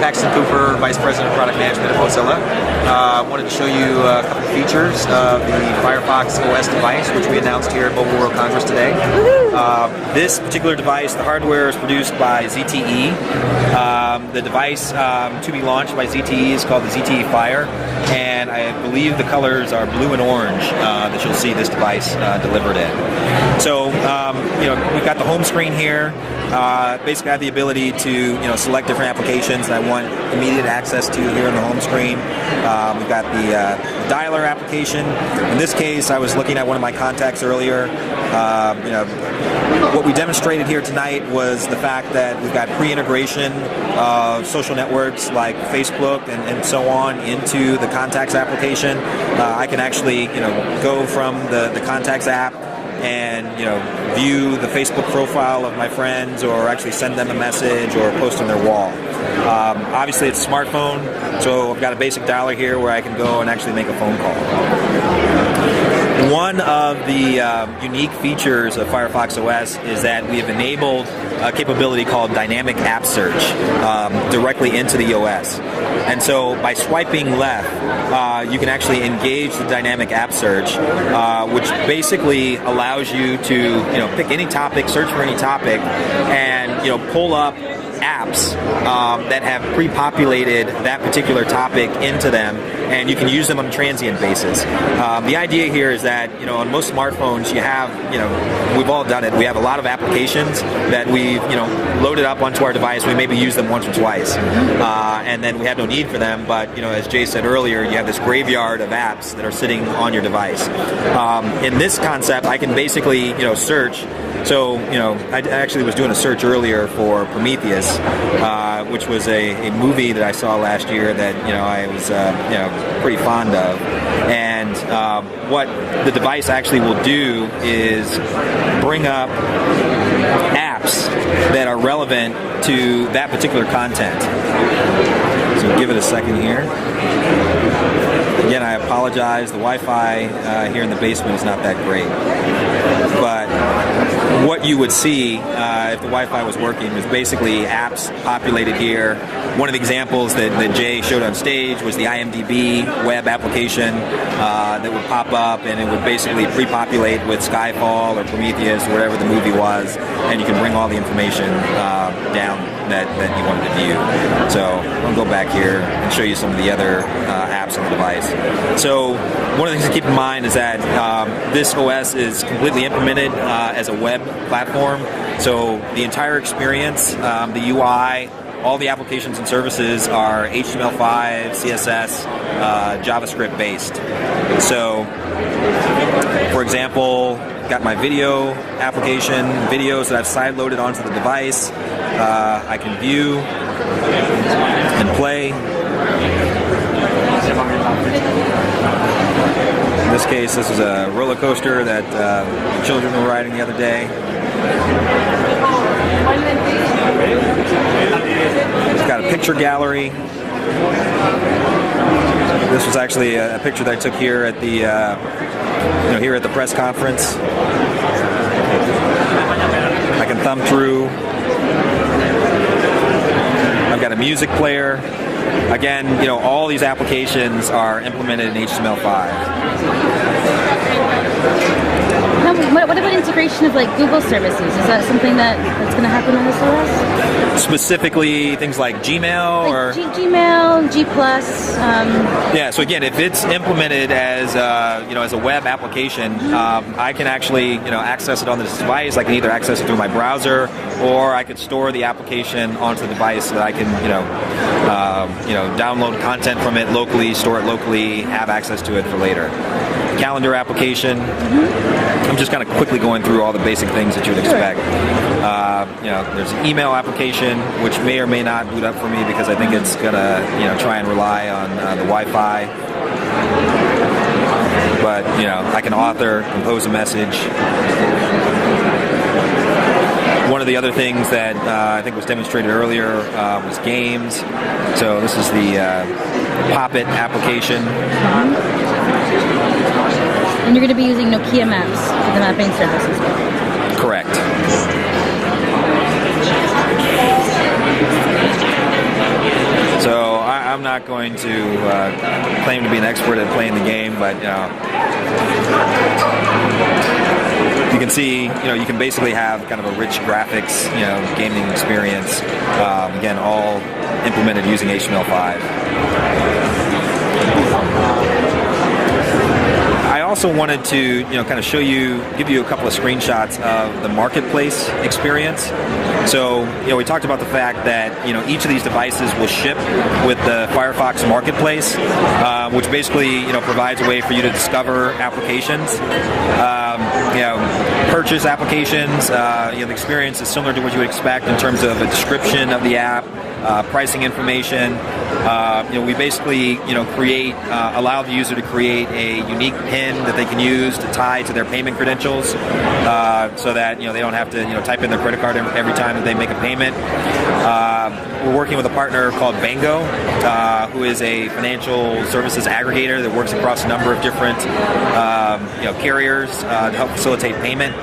Paxton Cooper, Vice President of Product Management at Mozilla. I wanted to show you a couple of features of the Firefox OS device, which we announced here at Mobile World Congress today. This particular device, the hardware is produced by ZTE. The device to be launched by ZTE is called the ZTE Fire, and I believe the colors are blue and orange that you'll see this device delivered in. So, we've got the home screen here. Basically, I have the ability to select different applications that I want immediate access to here on the home screen. We've got the dialer application. In this case, I was looking at one of my contacts earlier. What we demonstrated here tonight was the fact that we've got pre-integration of social networks like Facebook and so on into the contacts application. I can actually go from the contacts app and view the Facebook profile of my friends, or actually send them a message or post on their wall. Obviously it's a smartphone, so I've got a basic dialer here where I can go and actually make a phone call. One of the unique features of Firefox OS is that we have enabled a capability called dynamic app search directly into the OS. And so by swiping left, you can actually engage the dynamic app search, which basically allows you to pick any topic, search for any topic, and pull up apps that have pre-populated that particular topic into them, and you can use them on a transient basis. The idea here is that on most smartphones you have, we've all done it, we have a lot of applications that we've loaded up onto our device. We maybe use them once or twice, and then we have no need for them, but as Jay said earlier, you have this graveyard of apps that are sitting on your device. In this concept, I can basically search. So, I actually was doing a search earlier for Prometheus, which was a movie that I saw last year that, I was, pretty fond of. And what the device actually will do is bring up apps that are relevant to that particular content. So give it a second here. Again, I apologize. The Wi-Fi here in the basement is not that great. But what you would see if the Wi-Fi was working was basically apps populated here. One of the examples that Jay showed on stage was the IMDb web application that would pop up, and it would basically pre-populate with Skyfall or Prometheus or whatever the movie was, and you can bring all the information down that you wanted to view. So I'll go back here and show you some of the other apps on the device. So one of the things to keep in mind is that this OS is completely implemented as a web platform. So the entire experience, the UI, all the applications and services are HTML5, CSS, JavaScript based. So, for example, got my video application, videos that I've side-loaded onto the device. I can view and play. In this case, this is a roller coaster that the children were riding the other day. It's got a picture gallery. This was actually a picture that I took here at the here at the press conference. I can thumb through. I've got a music player. Again, all these applications are implemented in HTML5. What about integration of Google services? Is that something that's going to happen on this OS? Specifically, things like Gmail or Gmail, G+. Yeah. So again, if it's implemented as as a web application, I can actually access it on this device. I can either access it through my browser, or I could store the application onto the device so that I can download content from it locally, store it locally, have access to it for later. Calendar application. I'm just kind of quickly going through all the basic things that you would expect. There's an email application, which may or may not boot up for me because I think it's gonna try and rely on the Wi-Fi. But I can author, compose a message. One of the other things that I think was demonstrated earlier was games. So this is the Pop-It application. And you're going to be using Nokia Maps for the mapping service as well. Correct. expert at playing the game, but you can see, you can basically have kind of a rich graphics, gaming experience. Again, all implemented using HTML5. I also wanted to, kind of give you a couple of screenshots of the marketplace experience. So, we talked about the fact that, each of these devices will ship with the Firefox marketplace, which basically, provides a way for you to discover applications, purchase applications. The experience is similar to what you would expect in terms of a description of the app, pricing information. We basically, allow the user to create a unique PIN that they can use to tie to their payment credentials, so that they don't have to type in their credit card every time that they make a payment. We're working with a partner called Bango, who is a financial services aggregator that works across a number of different carriers to help facilitate payment.